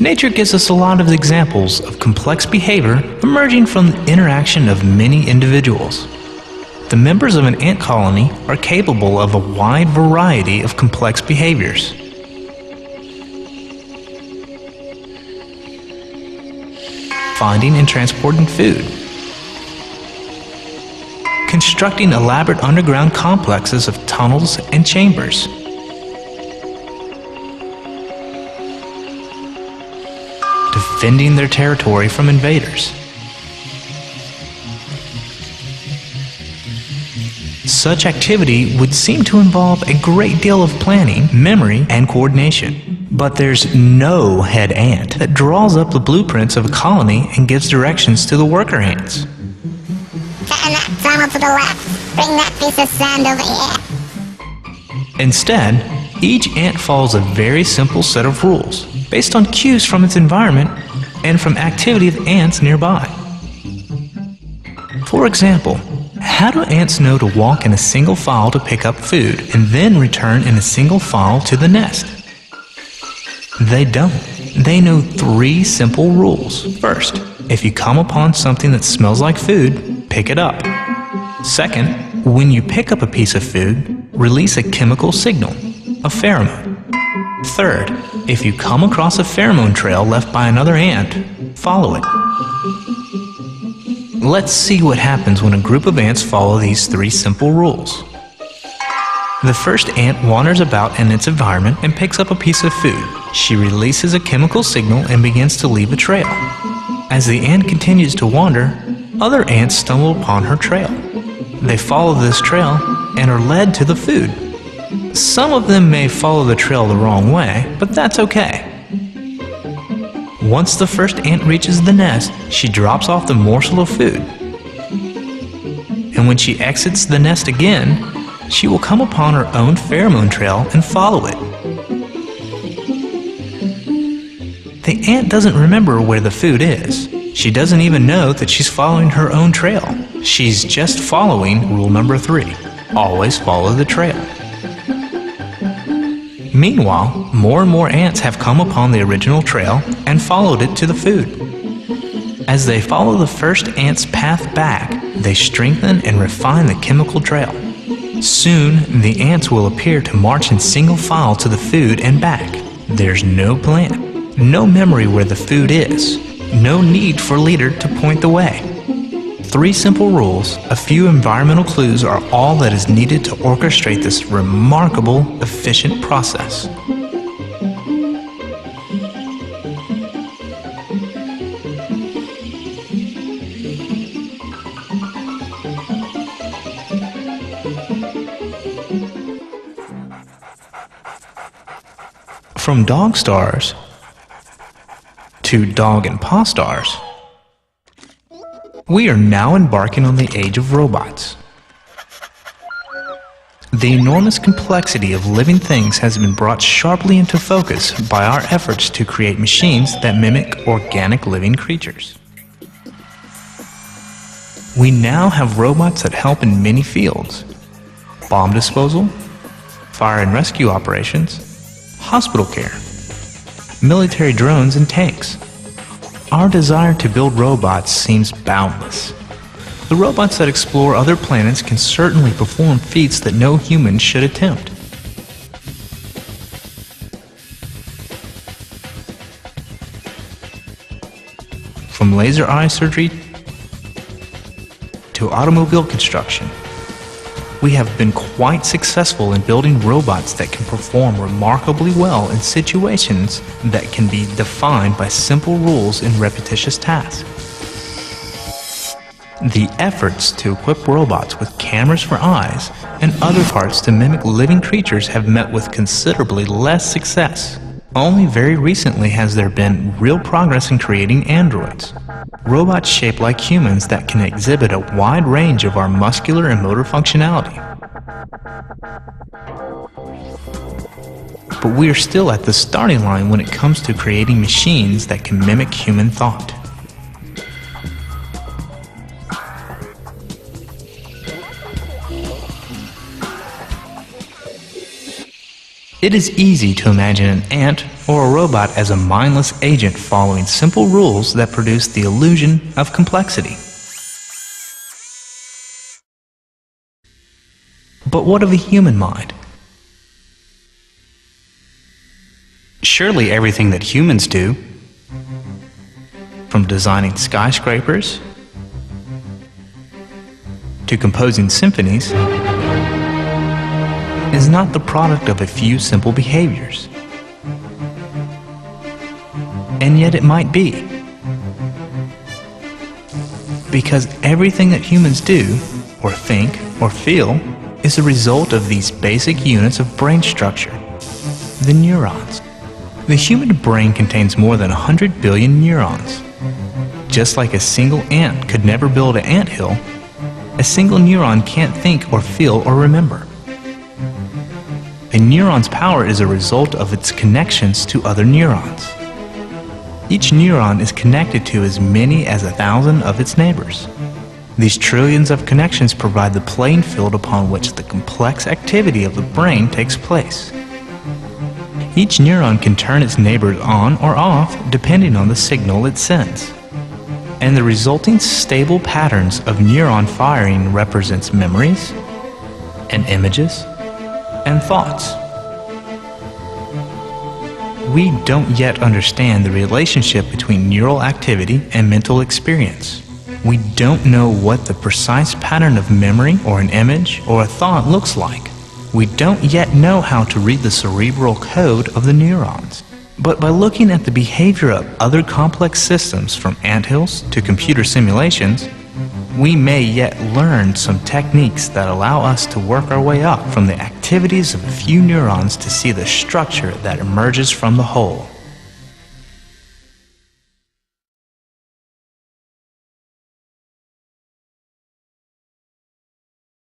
Nature gives us a lot of examples of complex behavior emerging from the interaction of many individuals. The members of an ant colony are capable of a wide variety of complex behaviors. Finding and transporting food. Constructing elaborate underground complexes of tunnels and chambers. Defending their territory from invaders. Such activity would seem to involve a great deal of planning, memory, and coordination. But there's no head ant that draws up the blueprints of a colony and gives directions to the worker ants. Turn that tunnel to the left. Bring that piece of sand over here. Instead, each ant follows a very simple set of rules based on cues from its environment and from activity of ants nearby. For example, how do ants know to walk in a single file to pick up food and then return in a single file to the nest? They don't. They know 3 simple rules. First, if you come upon something that smells like food, pick it up. Second, when you pick up a piece of food, release a chemical signal, a pheromone. Third, if you come across a pheromone trail left by another ant, follow it. Let's see what happens when a group of ants follow these 3 simple rules. The first ant wanders about in its environment and picks up a piece of food. She releases a chemical signal and begins to leave a trail. As the ant continues to wander, other ants stumble upon her trail. They follow this trail and are led to the food. Some of them may follow the trail the wrong way, but that's okay. Once the first ant reaches the nest, she drops off the morsel of food. And when she exits the nest again, she will come upon her own pheromone trail and follow it. The ant doesn't remember where the food is. She doesn't even know that she's following her own trail. She's just following rule number 3. Always follow the trail. Meanwhile, more and more ants have come upon the original trail and followed it to the food. As they follow the first ant's path back, they strengthen and refine the chemical trail. Soon, the ants will appear to march in single file to the food and back. There's no plan, no memory where the food is, no need for a leader to point the way. 3 simple rules, a few environmental clues are all that is needed to orchestrate this remarkable, efficient process. From dog stars to dog and paw stars, we are now embarking on the age of robots. The enormous complexity of living things has been brought sharply into focus by our efforts to create machines that mimic organic living creatures. We now have robots that help in many fields: bomb disposal, fire and rescue operations, hospital care, military drones and tanks. Our desire to build robots seems boundless. The robots that explore other planets can certainly perform feats that no human should attempt. From laser eye surgery to automobile construction, we have been quite successful in building robots that can perform remarkably well in situations that can be defined by simple rules and repetitious tasks. The efforts to equip robots with cameras for eyes and other parts to mimic living creatures have met with considerably less success. Only very recently has there been real progress in creating androids, robots shaped like humans that can exhibit a wide range of our muscular and motor functionality. But we are still at the starting line when it comes to creating machines that can mimic human thought. It is easy to imagine an ant or a robot as a mindless agent following simple rules that produce the illusion of complexity. But what of the human mind? Surely everything that humans do, from designing skyscrapers to composing symphonies, is not the product of a few simple behaviors. And yet it might be. Because everything that humans do, or think, or feel, is a result of these basic units of brain structure, the neurons. The human brain contains more than 100 billion neurons. Just like a single ant could never build an anthill, a single neuron can't think or feel or remember. A neuron's power is a result of its connections to other neurons. Each neuron is connected to as many as 1,000 of its neighbors. These trillions of connections provide the playing field upon which the complex activity of the brain takes place. Each neuron can turn its neighbors on or off depending on the signal it sends. And the resulting stable patterns of neuron firing represents memories and images and thoughts. We don't yet understand the relationship between neural activity and mental experience. We don't know what the precise pattern of memory or an image or a thought looks like. We don't yet know how to read the cerebral code of the neurons. But by looking at the behavior of other complex systems from anthills to computer simulations, we may yet learn some techniques that allow us to work our way up from the activities of a few neurons to see the structure that emerges from the whole.